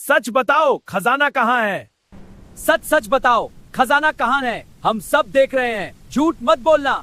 सच बताओ, खजाना कहाँ है? सच सच बताओ, खजाना कहाँ है? हम सब देख रहे हैं, झूठ मत बोलना।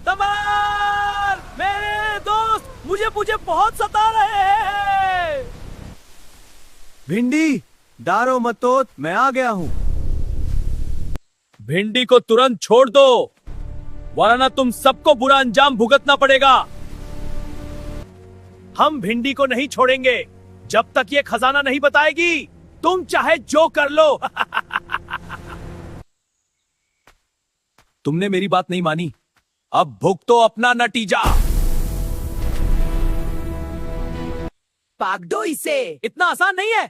तमर, मेरे दोस्त मुझे मुझे बहुत सता रहे हैं। भिंडी, डारो मत तो, मैं आ गया हूँ। भिंडी को तुरंत छोड़ दो, वरना तुम सबको बुरा अंजाम भुगतना पड़ेगा। हम भिंडी को नहीं छोड़ेंगे जब तक ये खजाना नहीं बताएगी। तुम चाहे जो कर लो। तुमने मेरी बात नहीं मानी, अब भुगतो अपना नतीजा। भाग दो इसे, इतना आसान नहीं है।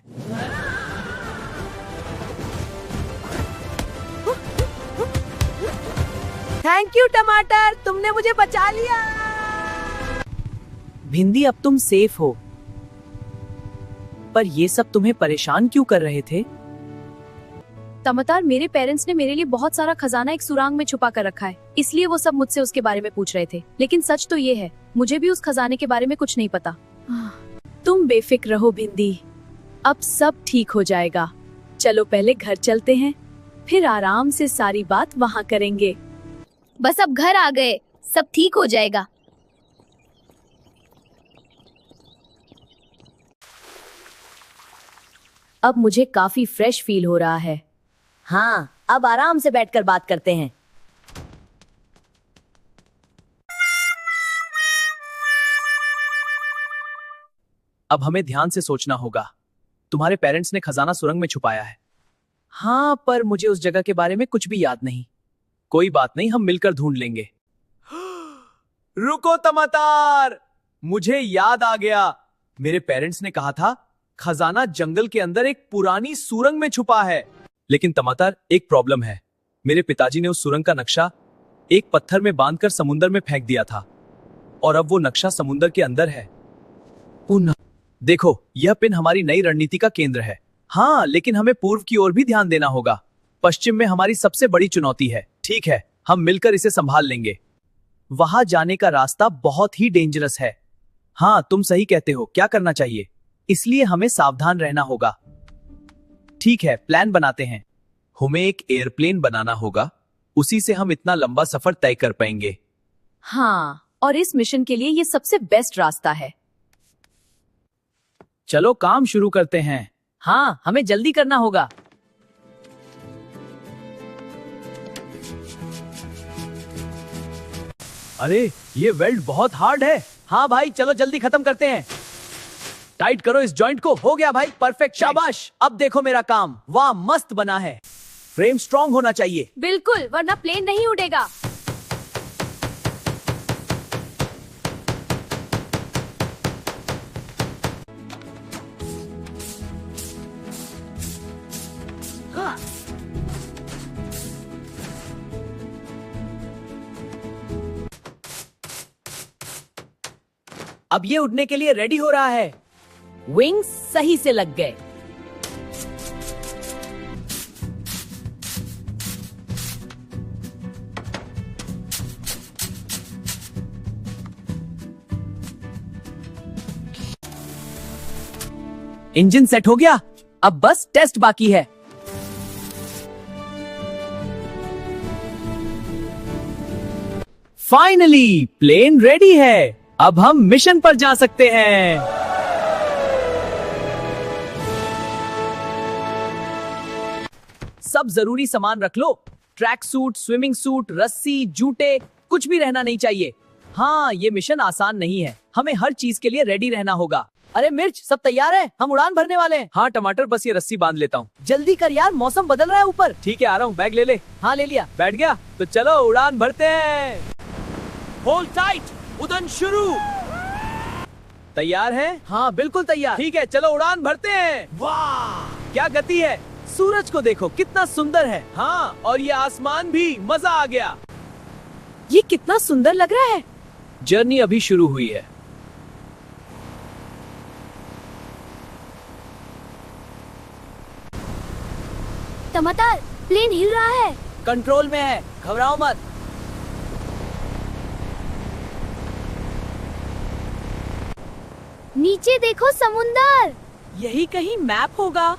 थैंक यू टमाटर, तुमने मुझे बचा लिया। भिंडी, अब तुम सेफ हो, पर ये सब तुम्हें परेशान क्यों कर रहे थे? टमाटर, मेरे पेरेंट्स ने मेरे लिए बहुत सारा खजाना एक सुरंग में छुपा कर रखा है, इसलिए वो सब मुझसे उसके बारे में पूछ रहे थे। लेकिन सच तो ये है, मुझे भी उस खजाने के बारे में कुछ नहीं पता। तुम बेफिक्र रहो भिंडी, अब सब ठीक हो जाएगा। चलो पहले घर चलते हैं, फिर आराम से सारी बात वहाँ करेंगे। बस अब घर आ गए, सब ठीक हो जाएगा। अब मुझे काफी फ्रेश फील हो रहा है। हाँ, अब आराम से बैठकर बात करते हैं। अब हमें ध्यान से सोचना होगा। तुम्हारे पेरेंट्स ने खजाना सुरंग में छुपाया है। हाँ, पर मुझे उस जगह के बारे में कुछ भी याद नहीं। कोई बात नहीं, हम मिलकर ढूंढ लेंगे। रुको टमाटर, मुझे याद आ गया। मेरे पेरेंट्स ने कहा था खजाना जंगल के अंदर एक पुरानी सुरंग में छुपा है। लेकिन टमाटर, एक प्रॉब्लम है। मेरे पिताजी ने उस सुरंग का नक्शा एक पत्थर में बांधकर समुंदर में फेंक दिया था, और अब वो नक्शा समुंदर के अंदर है। देखो, यह पिन हमारी नई रणनीति का केंद्र है। हाँ, लेकिन हमें पूर्व की ओर भी ध्यान देना होगा। पश्चिम में हमारी सबसे बड़ी चुनौती है। ठीक है, हम मिलकर इसे संभाल लेंगे। वहां जाने का रास्ता बहुत ही डेंजरस है। हाँ, तुम सही कहते हो, क्या करना चाहिए? इसलिए हमें सावधान रहना होगा। ठीक है, प्लान बनाते हैं। हमें एक एयरप्लेन बनाना होगा, उसी से हम इतना लंबा सफर तय कर पाएंगे। हाँ, और इस मिशन के लिए ये सबसे बेस्ट रास्ता है। चलो काम शुरू करते हैं। हाँ, हमें जल्दी करना होगा। अरे, ये वेल्ड बहुत हार्ड है। हाँ भाई, चलो जल्दी खत्म करते हैं। टाइट करो इस जॉइंट को। हो गया भाई, परफेक्ट, शाबाश। अब देखो मेरा काम, वाह मस्त बना है। फ्रेम स्ट्रॉन्ग होना चाहिए। बिल्कुल, वरना प्लेन नहीं उड़ेगा। अब ये उड़ने के लिए रेडी हो रहा है। विंग्स सही से लग गए। इंजन सेट हो गया, अब बस टेस्ट बाकी है। फाइनली प्लेन रेडी है। अब हम मिशन पर जा सकते हैं। सब जरूरी सामान रख लो। ट्रैक सूट, स्विमिंग सूट, रस्सी, जूते, कुछ भी रहना नहीं चाहिए। हाँ, ये मिशन आसान नहीं है, हमें हर चीज के लिए रेडी रहना होगा। अरे मिर्च, सब तैयार है? हम उड़ान भरने वाले हैं। हाँ टमाटर, बस ये रस्सी बांध लेता हूँ। जल्दी कर यार, मौसम बदल रहा है ऊपर। ठीक है, आ रहा हूँ। बैग ले ले। हाँ, ले लिया। बैठ गया? तो चलो उड़ान भरते हैं। होल्ड टाइट, उड़ान शुरू। तैयार है? हाँ, बिल्कुल तैयार। ठीक है, चलो उड़ान भरते हैं। वाह, क्या गति है। सूरज को देखो, कितना सुंदर है। हाँ, और ये आसमान भी, मजा आ गया। ये कितना सुंदर लग रहा है। जर्नी अभी शुरू हुई है। टमाटर, प्लेन हिल रहा है। कंट्रोल में है, घबराओ मत। नीचे देखो, समुंदर। यही कहीं मैप होगा।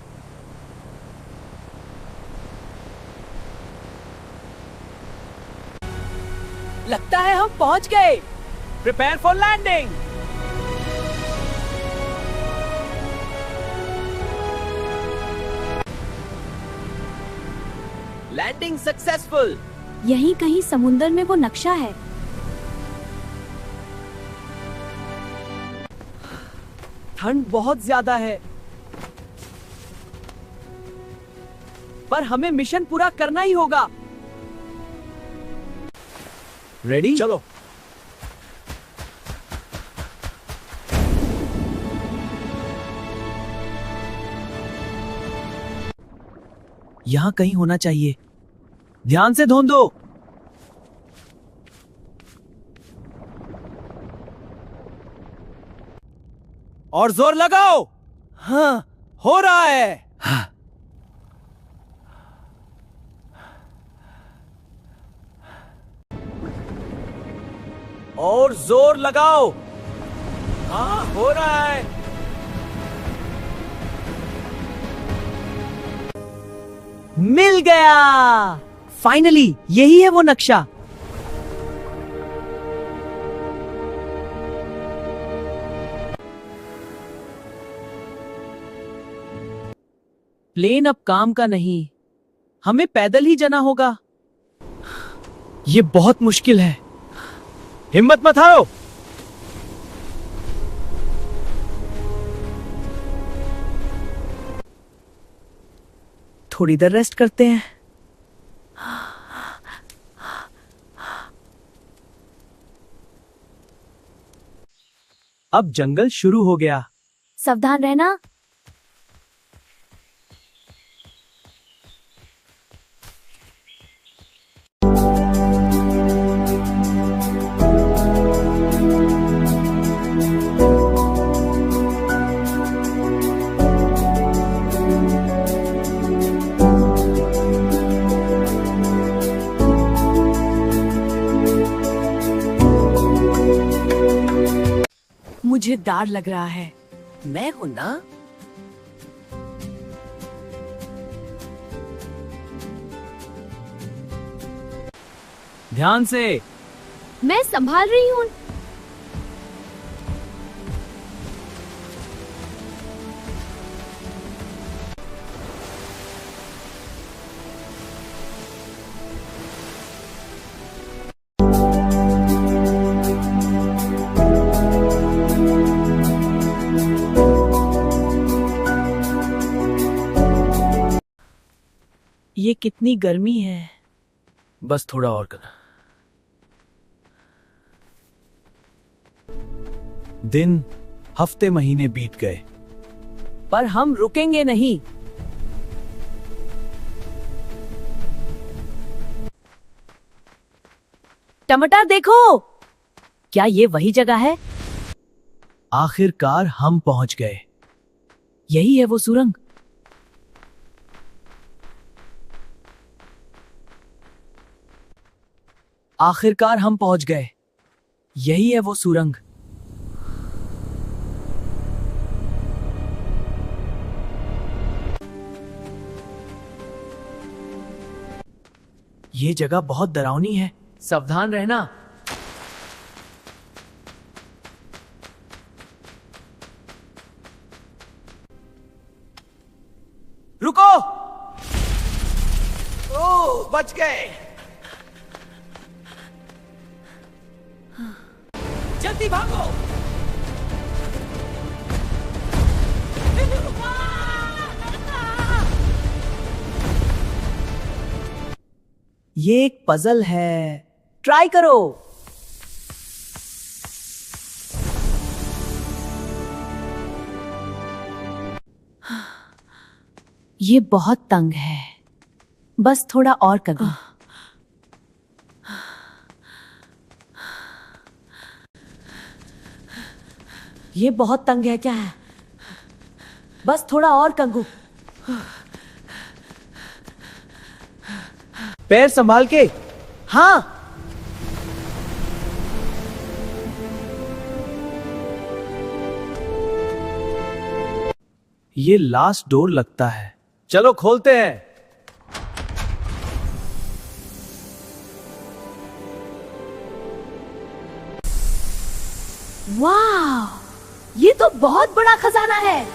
लगता है हम पहुंच गए। Prepare for landing. Landing successful. यहीं कहीं समुंदर में वो नक्शा है। ठंड बहुत ज्यादा है, पर हमें मिशन पूरा करना ही होगा। रेडी? चलो। यहां कहीं होना चाहिए। ध्यान से ढूंढो। और जोर लगाओ। हाँ, हो रहा है। हाँ। और जोर लगाओ। हाँ, हो रहा है। मिल गया। फाइनली यही है वो नक्शा। प्लेन अब काम का नहीं, हमें पैदल ही जाना होगा। ये बहुत मुश्किल है। हिम्मत मत हारो। थोड़ी देर रेस्ट करते हैं। अब जंगल शुरू हो गया। सावधान रहना। मुझे डर लग रहा है। मैं हूं ना। ध्यान से। मैं संभाल रही हूँ। ये कितनी गर्मी है। बस थोड़ा और करना। दिन, हफ्ते, महीने बीत गए, पर हम रुकेंगे नहीं। टमाटर देखो। क्या ये वही जगह है? आखिरकार हम पहुंच गए। यही है वो सुरंग। आखिरकार हम पहुंच गए। यही है वो सुरंग। ये जगह बहुत डरावनी है। सावधान रहना। रुको। ओह, बच गए। जल्दी भागो। ये एक पजल है। ट्राई करो। ये बहुत तंग है। बस थोड़ा और कर दो। ये बहुत तंग है क्या है? बस थोड़ा और कंगू। पैर संभाल के। हाँ। ये लास्ट डोर लगता है। चलो खोलते हैं। वाह, ये तो बहुत बड़ा खजाना है।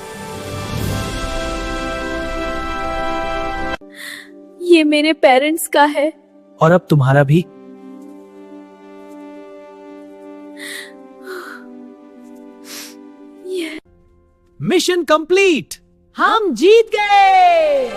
ये मेरे पेरेंट्स का है। और अब तुम्हारा भी। Mission complete. हम जीत गए।